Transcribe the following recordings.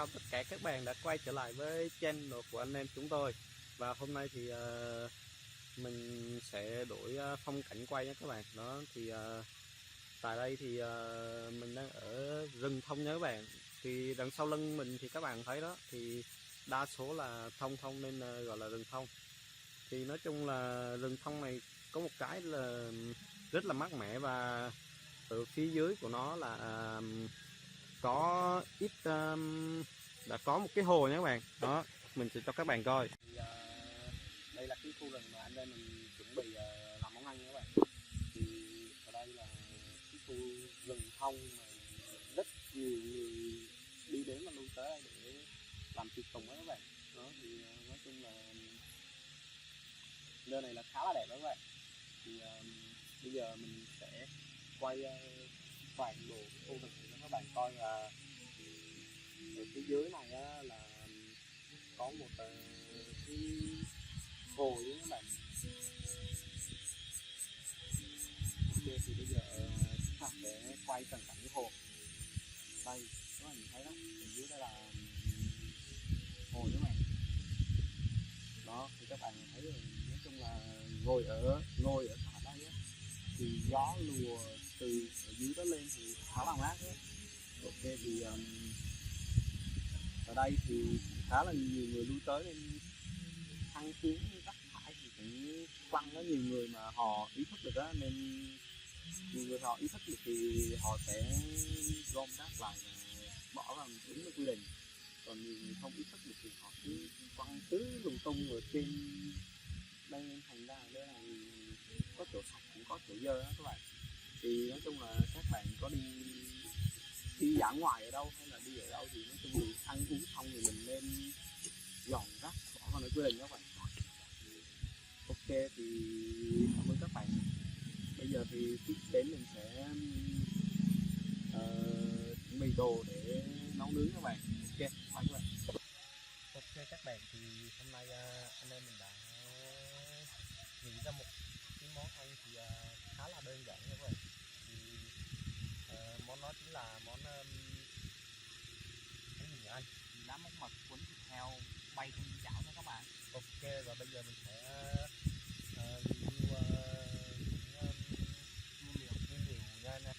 chào tất cả các bạn đã quay trở lại với channel của anh em chúng tôi. Và hôm nay thì mình sẽ đổi phong cảnh quay nhé các bạn. Đó thì tại đây thì mình đang ở rừng thông nha các bạn. Thì đằng sau lưng mình thì các bạn thấy đó, thì đa số là thông nên gọi là rừng thông. Thì nói chung là rừng thông này có một cái là rất là mát mẻ, và ở phía dưới của nó là có ít đã có một cái hồ nha các bạn. Đó, mình sẽ cho các bạn coi. Thì, đây là cái khu rừng mà anh em mình chuẩn bị làm món ăn nha các bạn. Thì ở đây là cái khu rừng thông mà rất nhiều người đi đến và lui tới đây để làm tiệc tùng đó các bạn. Đó thì nói chung là nơi này là khá là đẹp đó các bạn. Thì bây giờ mình sẽ quay toàn bộ khu rừng cho các bạn coi. Là ở phía dưới này á, là có một cái hồ với các bạn. Ok, thì bây giờ chúng ta sẽ quay toàn cảnh cái hồ. Đây các bạn nhìn thấy đó, ở dưới đây là hồ các bạn. Đó thì các bạn thấy rồi, nói chung là ngồi ở thả đây á, thì gió lùa từ ở dưới đó lên thì khá là mát đấy. Ok, thì ở đây thì khá là nhiều người lui tới nên thăng tiến rác thải thì cũng quăng. Có nhiều người mà họ ý thức được á, nên nhiều người họ ý thức được thì họ sẽ gom rác lại và bỏ vào đúng quy định. Còn nhiều người không ý thức được thì họ cứ quăng cứ lung tung ở trên đây, nên thành ra ở đây này có chỗ sạch cũng có chỗ dơ đó các bạn. Thì nói chung là các bạn có đi dã ngoại ở đâu hay là đi ở đâu thì nói chung là ăn uống xong thì mình nên dọn rác bỏ vào nơi quy định các bạn. Ok, thì cảm ơn các bạn. Bây giờ thì tiếp đến mình sẽ chuẩn bị đồ để nấu nướng các bạn. Ok, bye các bạn. Ok các bạn, thì hôm nay anh em mình đã nghĩ ra một cái món ăn thì khá là đơn giản các bạn. Thì món đó chính là món cái gì nhỉ anh? Đá móng mật cuốn thịt heo bay trên chảo nha các bạn. Ok, và bây giờ mình sẽ review nguyên liệu nha anh em.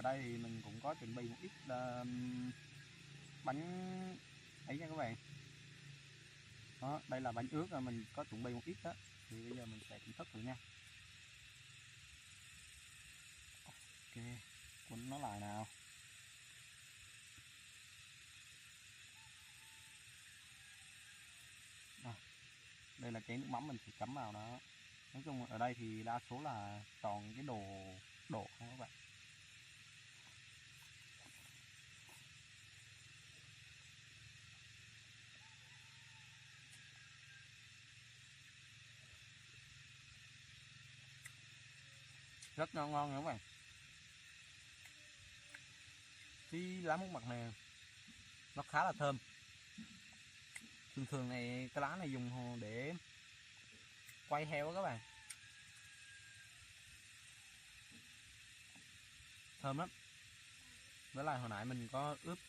đây thì mình cũng có chuẩn bị một ít bánh ấy nha các bạn. Đó, đây là bánh ướt rồi, mình có chuẩn bị một ít đó, thì bây giờ mình sẽ thưởng thức thử nha. Ok, cuốn nó lại nào. À, đây là cái nước mắm mình sẽ chấm vào đó. Nói chung ở đây thì đa số là toàn cái đồ đổ không các bạn. Rất ngon ngon nha các bạn. Cái lá mút mặt này nó khá là thơm. Thường thường này cái lá này dùng để quay heo các bạn. Thơm lắm. Với lại hồi nãy mình có ướp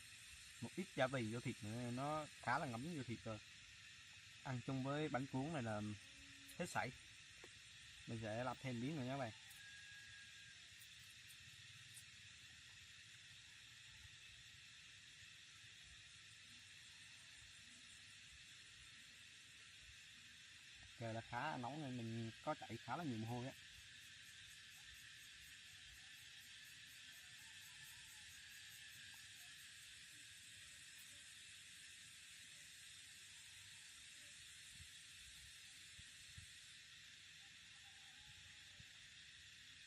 một ít gia vị vô thịt nữa, nó khá là ngấm vô thịt rồi. Ăn chung với bánh cuốn này là hết sảy. Mình sẽ làm thêm miếng nữa nha các bạn. Trời là khá là nóng nên mình có chảy khá là nhiều mồ hôi á.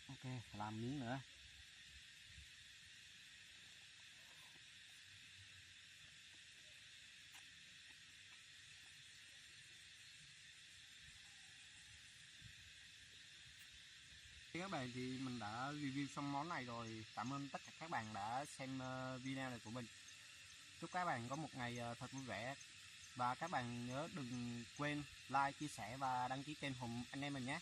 Ok, làm miếng nữa. Các bạn thì mình đã review xong món này rồi. Cảm ơn tất cả các bạn đã xem video này của mình. Chúc các bạn có một ngày thật vui vẻ. Và các bạn nhớ đừng quên like, chia sẻ và đăng ký kênh Hùng anh em mình nhé.